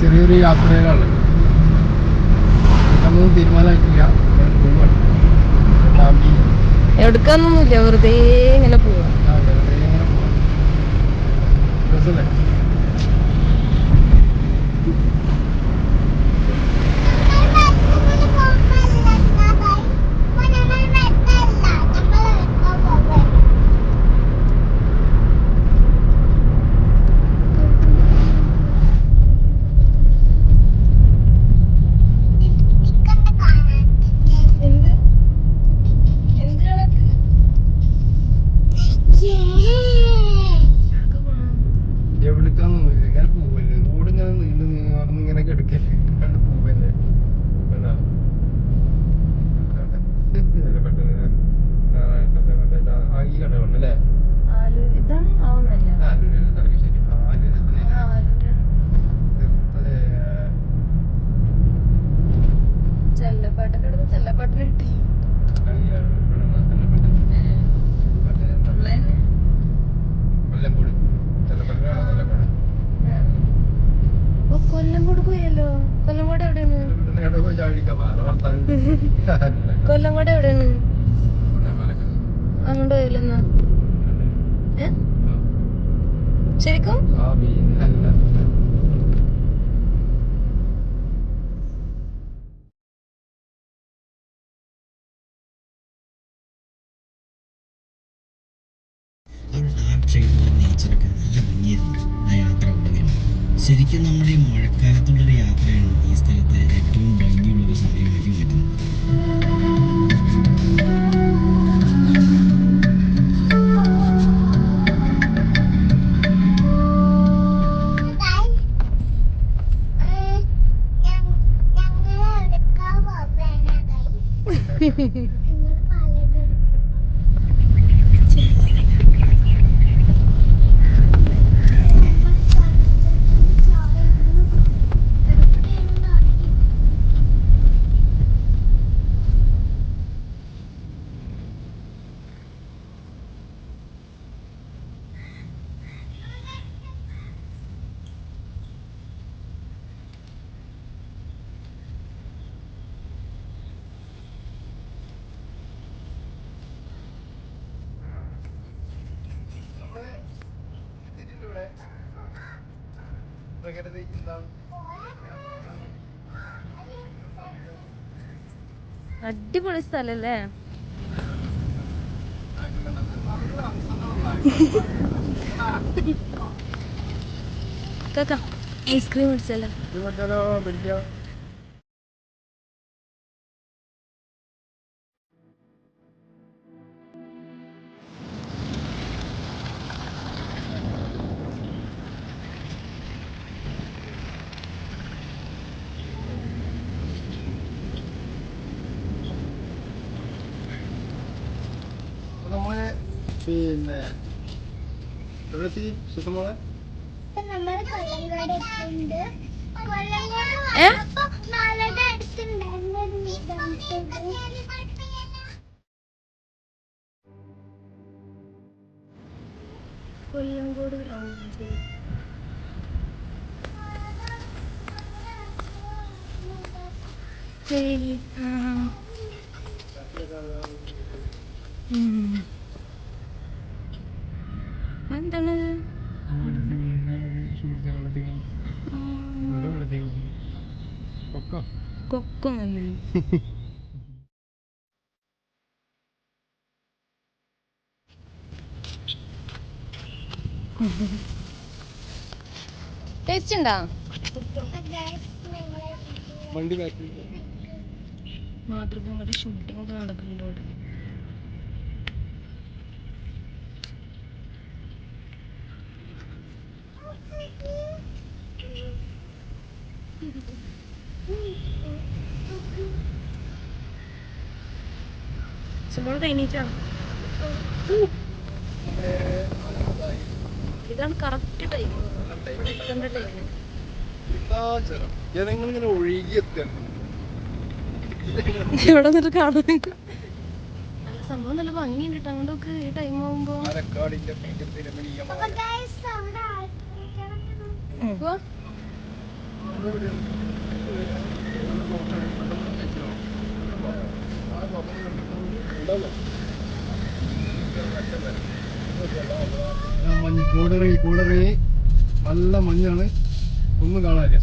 ചെറിയൊരു യാത്രയിലാണ്. ഒന്നും തീരുമാനമായിട്ടില്ല. എടുക്കാന്നൊന്നുമില്ല, വെറുതെ ഇങ്ങനെ പോവാ. കൊല്ലംകോട് പോയല്ലോ. കൊല്ലംകോട് എവിടെയാണ്? കൊല്ലംകോട് എവിടെയാണ്? അങ്ങോട്ട് പോയില്ലെന്നാ ശരിക്കും? നേച്ചറൊക്കെ നല്ല ഭംഗിയായിരുന്നു ആ യാത്ര ഉടനീളം. ശരിക്കും നമ്മുടെ ഈ മഴക്കാലത്തുള്ളൊരു യാത്രയാണ് ഈ സ്ഥലത്തെ ഏറ്റവും ഭംഗിയുള്ളൊരു സമയമാക്കി മാറ്റുന്നത്. അടിപൊളി സ്ഥലല്ലേ? ഐസ്ക്രീം മേടിച്ചല്ലോ. പിന്നെ സുഖമോളെ കൊല്ലംകോട് എന്താണ് കൊക്കോ ടേസ്റ്റ് ഉണ്ടാ? മാതൃഭൂമിയുടെ ഷൂട്ടിംഗ് ഒക്കെ നടക്കുന്നുണ്ട്. ഇതാണ് കറക്റ്റ് ടൈം, എത്തേണ്ട ടൈം. ജനങ്ങളിങ്ങനെ ഒഴുകിയെത്താണ് ഇവിടെ നിന്നിട്ട് കാണും. നല്ല സംഭവം, നല്ല ഭംഗിയുണ്ട് കേട്ടോ അങ്ങോട്ടൊക്കെ ഈ ടൈം ആവുമ്പോ. മഞ്ഞ് കൂടറി നല്ല മഞ്ഞാണ്. ഒന്നും കാണാനില്ല.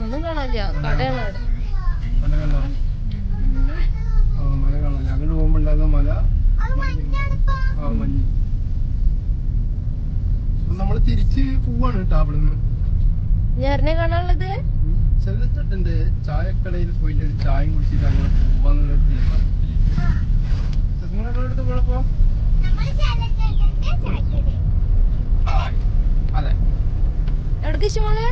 ഒന്നും കാണാനില്ല. കടയാണ് അവിടെ. മല കാണാം. മല കാണാം. അങ്ങോട്ട് പോകുമ്പോ ഉണ്ടാകുന്ന മല മഞ്ഞ്. നമ്മള് തിരിച്ച് പോവാണ് കേട്ടോ അവിടുന്ന്. ഞാറിനെ കാണാനുള്ളത് ചെല്ലച്ചട്ടന്റെ ചായക്കടയിൽ പോയിട്ട് ചായയും കുടിച്ചിട്ട് അങ്ങനെ പോവാന്നുള്ള തീരുമാനം. അടുത്ത് പോയപ്പോ അതെ എവിടേക്ക് ഇഷ്ടമോളെ?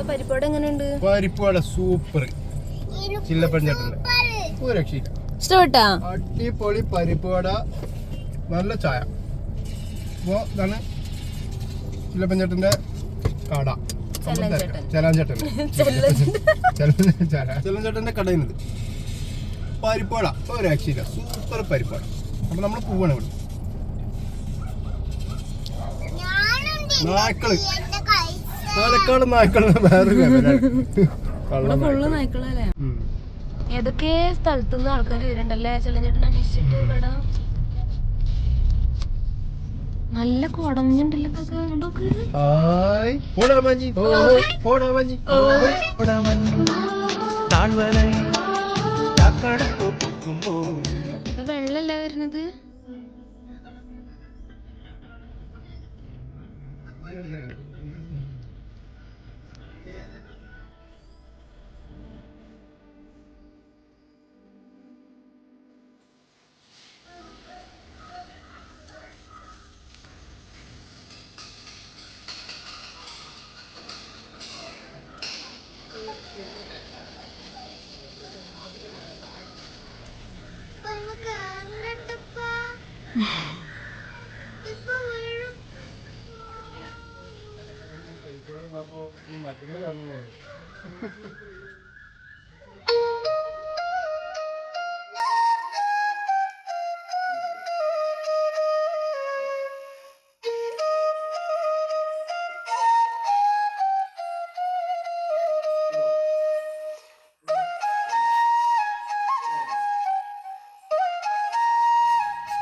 പരിപാടി എങ്ങനെയുണ്ട്? പരിപ്പാട സൂപ്പർ. ചില്ലപ്പഞ്ചേട്ടന്റെ ഒരു രക്ഷയില്ല. ഇഷ്ടപ്പെട്ടാ? അടിപൊളി പരിപ്പുവട, നല്ല ചായ. അപ്പോ ഇതാണ് ചില്ലപ്പഞ്ചേട്ടന്റെ കട. ചെല്ലഞ്ചേട്ടന്റെ കടയുന്നത് പരിപ്പുവട ഒരു രക്ഷയില്ല. സൂപ്പർ പരിപ്പുവട. അപ്പൊ നമ്മള് പോവാണ് ഇവിടെ. നായ്ക്കള് പാലക്കാട് നായ്ക്കള് വേറെ ഏതൊക്കെ സ്ഥലത്തുനിന്ന് ആൾക്കാർ വരുന്നുണ്ടല്ലേ ചെല്ലഞ്ചേട്ടൻ അന്വേഷിച്ചിട്ട് കട. നല്ല കുടഞ്ഞുണ്ടല്ലോ. വെള്ളല്ല വരുന്നത്.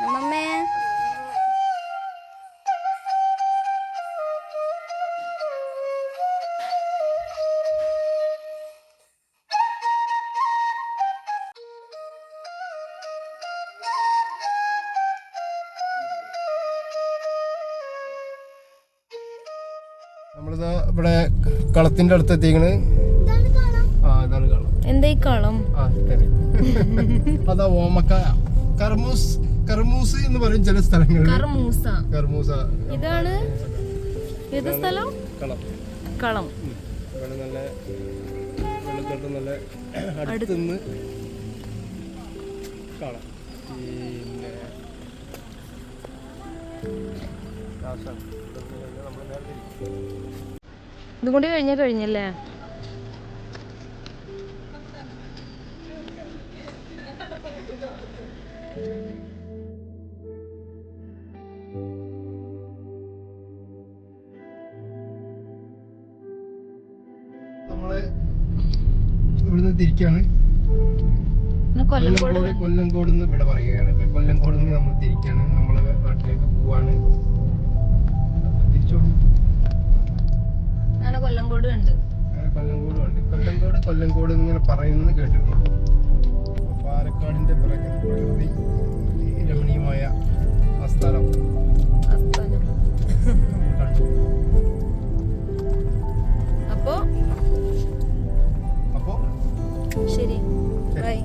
അമ്മമ്മേ നമ്മളിതാ ഇവിടെ കളത്തിന്റെ അടുത്ത് എത്തിക്കണ്. ഇതാണ് കളം. എന്താ ഈ കളം? അതാ ഓമക്കായ, കർമൂസ് എന്ന് പറയും ചില സ്ഥലങ്ങളിൽ. കർമൂസ. ഇതാണ് ഏത് സ്ഥലം? കളം. നല്ല വെള്ളത്തോട്ട് നല്ല അടുത്തുനിന്ന് കാണാം. പിന്നെ ഇതും കൂടി കഴിഞ്ഞല്ലേ? നമ്മള് ഇവിടുന്ന് തിരിക്കാണ്. കൊല്ലംകോട് ഇവിടെ പറയുകയാണ്. കൊല്ലംകോട് നമ്മൾ തിരിക്കാണ്. നമ്മളെ നാട്ടിലേക്ക് പോവാണ്. തിരിച്ചോളൂ. കൊല്ലംകോട് ഇങ്ങനെ പറയുന്നത് കേട്ടിട്ടുണ്ട്. പാലക്കാടിന്റെ പ്രകൃതി രമണീയമായ ആ സ്ഥലം കണ്ടു. അപ്പോ ശരി, ബൈ.